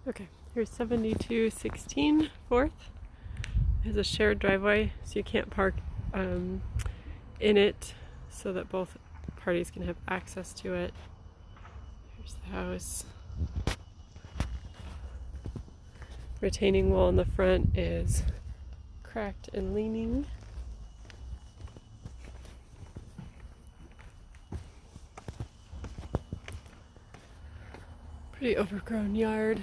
Okay, here's 7216 4th. It has a shared driveway, so you can't park in it, so that both parties can have access to it. Here's the house. Retaining wall in the front is cracked and leaning. Pretty overgrown yard.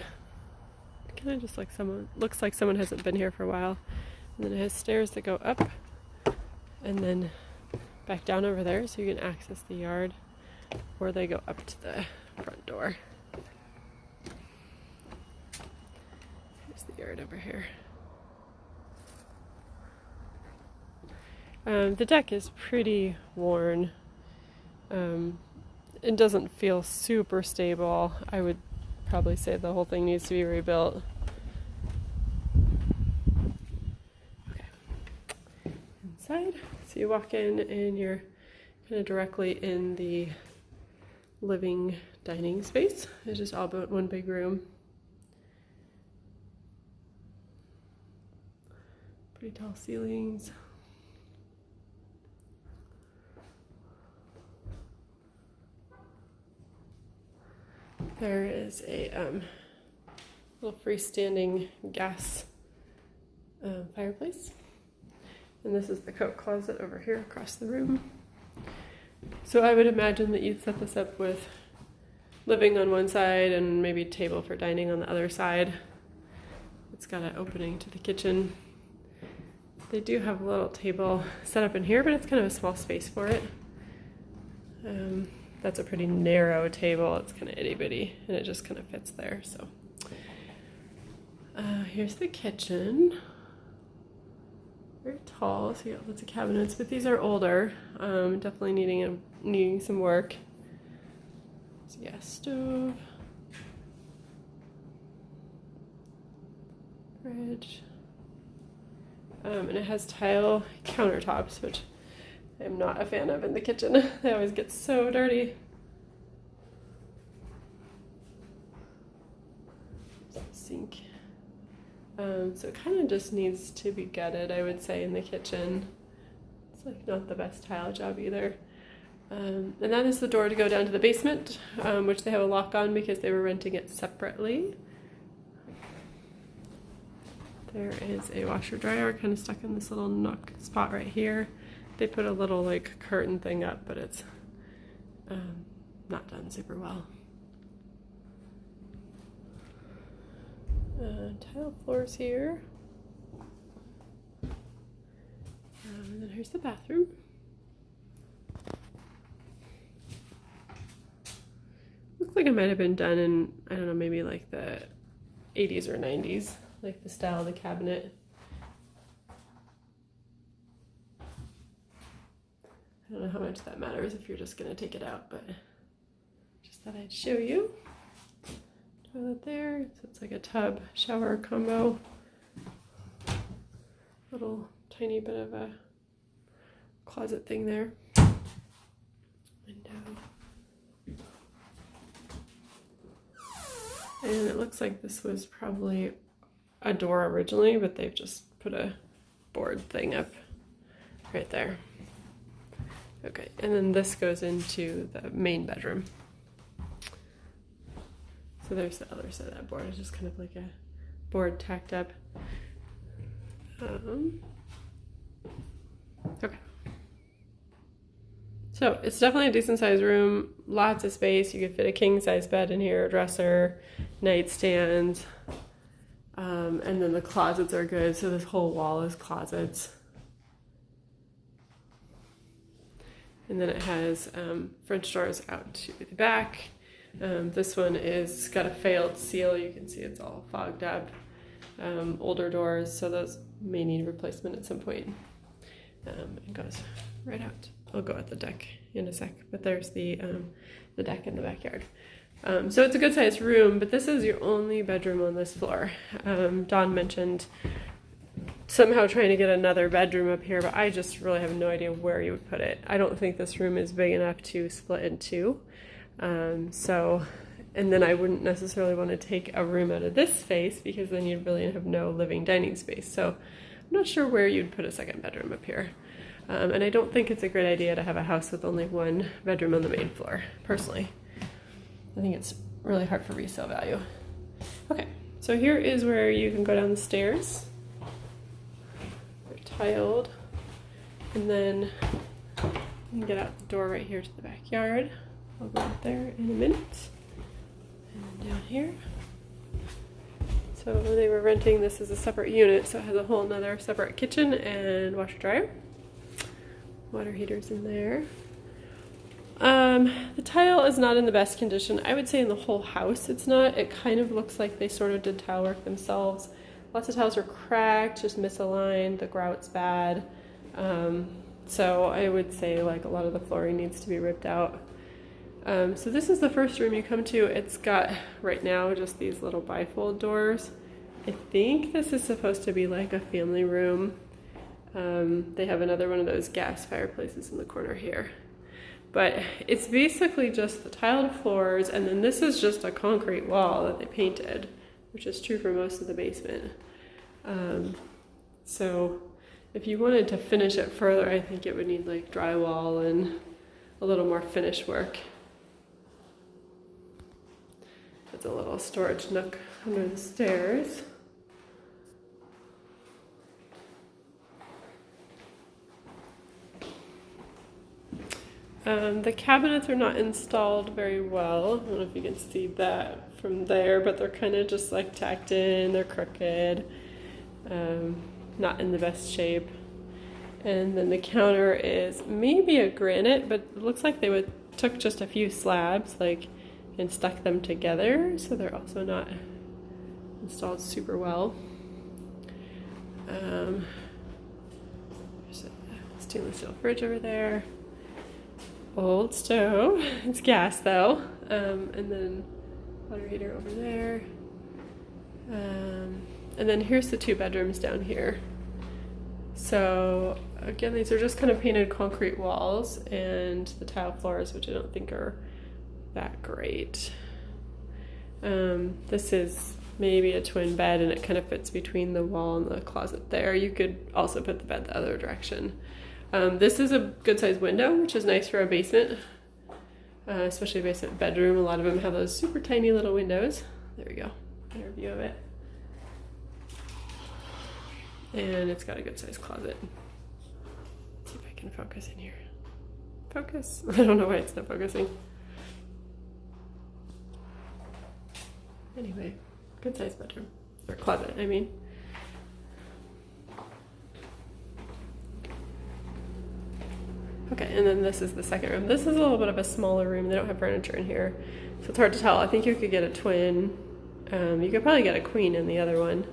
Kind of just like looks like someone hasn't been here for a while. And then it has stairs that go up and then back down over there, so you can access the yard, or they go up to the front door. Here's the yard over here. The deck is pretty worn. It doesn't feel super stable. I would probably say the whole thing needs to be rebuilt. Okay. Inside, so you walk in and you're kind of directly in the living dining space. It's just all but one big room. Pretty tall ceilings. There is a little freestanding gas fireplace. And this is the coat closet over here across the room. So I would imagine that you'd set this up with living on one side and maybe a table for dining on the other side. It's got an opening to the kitchen. They do have a little table set up in here, but it's kind of a small space for it. That's a pretty narrow table. It's kind of itty bitty and it just kind of fits there. So here's the kitchen. Very tall, so you got lots of cabinets, but these are older. Definitely needing some work. So gas stove, fridge, and it has tile countertops, which I'm not a fan of in the kitchen. They always get so dirty. Sink. So it kind of just needs to be gutted, I would say, in the kitchen. It's like not the best tile job either. And that is the door to go down to the basement, which they have a lock on because they were renting it separately. There is a washer dryer kind of stuck in this little nook spot right here. They put a little like curtain thing up, but it's not done super well. Tile floors here. And then here's the bathroom. Looks like it might have been done in, I don't know, maybe like the 80s or 90s, like the style of the cabinet. I don't know how much that matters if you're just going to take it out, but just thought I'd show you. Toilet there, so it's like a tub shower combo. Little tiny bit of a closet thing there. Window. And it looks like this was probably a door originally, but they've just put a board thing up right there. Okay, and then this goes into the main bedroom. So there's the other side of that board. It's just kind of like a board tacked up. Okay. So it's definitely a decent sized room. Lots of space. You could fit a king size bed in here, a dresser, nightstands. And then the closets are good. So this whole wall is closets. And then it has French doors out to the back. This one is got a failed seal. You can see it's all fogged up. Older doors, so those may need replacement at some point. It goes right out. I'll go at the deck in a sec, but there's the deck in the backyard. So it's a good sized room, but this is your only bedroom on this floor. Dawn mentioned somehow trying to get another bedroom up here, but I just really have no idea where you would put it. I don't think this room is big enough to split in two. So And then I wouldn't necessarily want to take a room out of this space because then you'd really have no living dining space. So I'm not sure where you'd put a second bedroom up here. And I don't think it's a great idea to have a house with only one bedroom on the main floor, personally. I think it's really hard for resale value. Okay, so here is where you can go down the stairs. They're tiled. And then you can get out the door right here to the backyard. I'll go out there in a minute. And down here. So when they were renting, this is a separate unit, so it has a whole nother separate kitchen and washer dryer. Water heaters in there. The tile is not in the best condition. I would say in the whole house it's not. It kind of looks like they sort of did tile work themselves. Lots of tiles are cracked, just misaligned, the grout's bad. So I would say like a lot of the flooring needs to be ripped out. So this is the first room you come to. It's got right now just these little bifold doors. I think this is supposed to be like a family room. They have another one of those gas fireplaces in the corner here. But it's basically just the tiled floors, and then this is just a concrete wall that they painted, which is true for most of the basement. So if you wanted to finish it further, I think it would need like drywall and a little more finish work. It's a little storage nook under the stairs. The cabinets are not installed very well. I don't know if you can see that from there, but they're kind of just like tacked in, they're crooked, not in the best shape. And then the counter is maybe a granite, but it looks like they took just a few slabs and stuck them together, so they're also not installed super well. There's a stainless steel fridge over there. Old stove. It's gas though. And then water heater over there. And then here's the 2 bedrooms down here. So again, these are just kind of painted concrete walls and the tile floors, which I don't think are that great. This is maybe a twin bed and it kind of fits between the wall and the closet there. You could also put the bed the other direction. This is a good sized window, which is nice for a basement, especially a basement bedroom. A lot of them have those super tiny little windows. There we go, better view of it. And it's got a good sized closet. Let's see if I can focus in here. Focus. I don't know why it's not focusing. Anyway, good sized bedroom, or closet, I mean. Okay, and then this is the second room. This is a little bit of a smaller room. They don't have furniture in here, so it's hard to tell. I think you could get a twin. You could probably get a queen in the other one.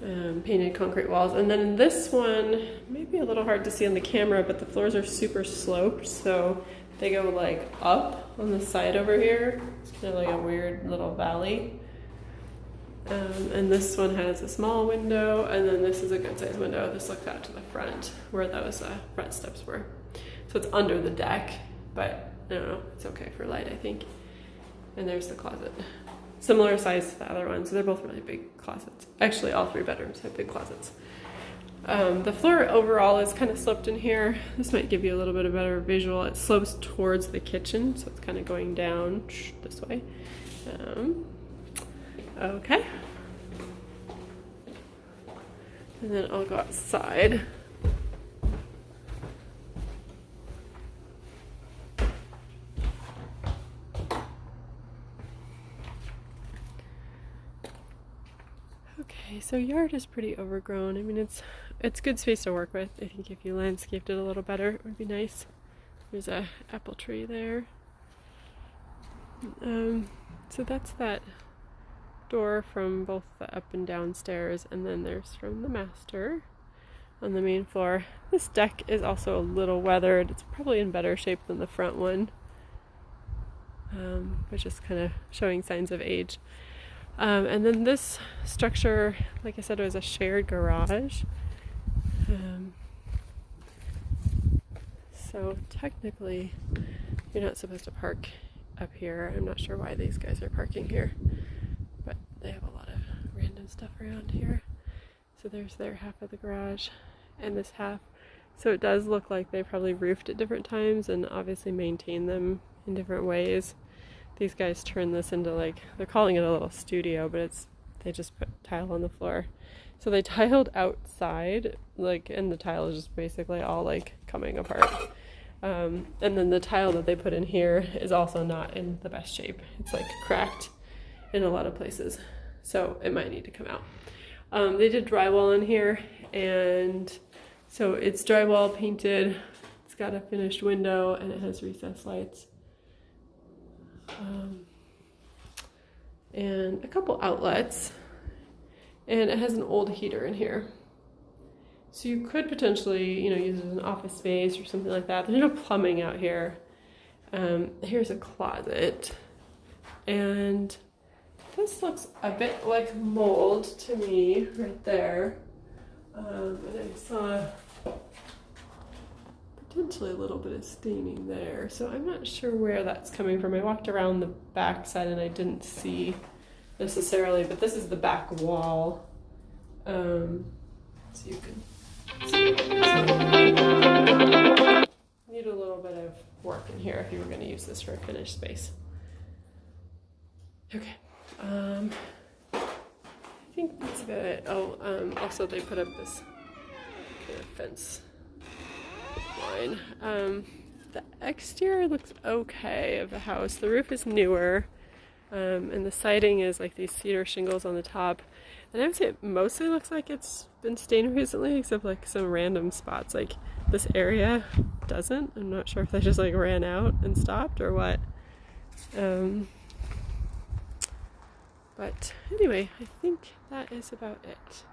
Painted concrete walls. And then in this one, maybe a little hard to see on the camera, but the floors are super sloped, so they go like up on the side over here. It's kind of like a weird little valley. And this one has a small window, and then this is a good sized window. This looks out to the front where those front steps were. So it's under the deck, but I don't know, it's okay for light, I think. And there's the closet. Similar size to the other one, so they're both really big closets. Actually, all 3 bedrooms have big closets. The floor overall is kind of sloped in here. This might give you a little bit of better visual. It slopes towards the kitchen, so it's kind of going down this way. Okay. And then I'll go outside. Okay, so yard is pretty overgrown. I mean, it's good space to work with. I think if you landscaped it a little better, it would be nice. There's a apple tree there. So that's that door from both the up and down stairs, and then there's from the master on the main floor. This deck is also a little weathered. It's probably in better shape than the front one, but just kind of showing signs of age. And then this structure, like I said, was a shared garage. So technically you're not supposed to park up here. I'm not sure why these guys are parking here, but they have a lot of random stuff around here. So there's their half of the garage and this half. So it does look like they probably roofed at different times and obviously maintained them in different ways. These guys turned this into, like, they're calling it a little studio, but they just put tile on the floor. So they tiled outside, like, and the tile is just basically all, like, coming apart. And then the tile that they put in here is also not in the best shape. It's, like, cracked in a lot of places. So it might need to come out. They did drywall in here, and so it's drywall painted. It's got a finished window, and it has recessed lights. And a couple outlets, and it has an old heater in here. So you could potentially, you know, use it as an office space or something like that. There's no plumbing out here. Here's a closet, and this looks a bit like mold to me right there. And I saw potentially a little bit of staining there, so I'm not sure where that's coming from. I walked around the back side and I didn't see necessarily, but this is the back wall, so you can see. Need a little bit of work in here if you were going to use this for a finished space. Okay, I think that's about it. Oh, also they put up this kind of fence line. The exterior looks okay of the house. The roof is newer, and the siding is like these cedar shingles on the top. And I would say it mostly looks like it's been stained recently, except like some random spots. Like this area doesn't. I'm not sure if they just like ran out and stopped or what. But anyway, I think that is about it.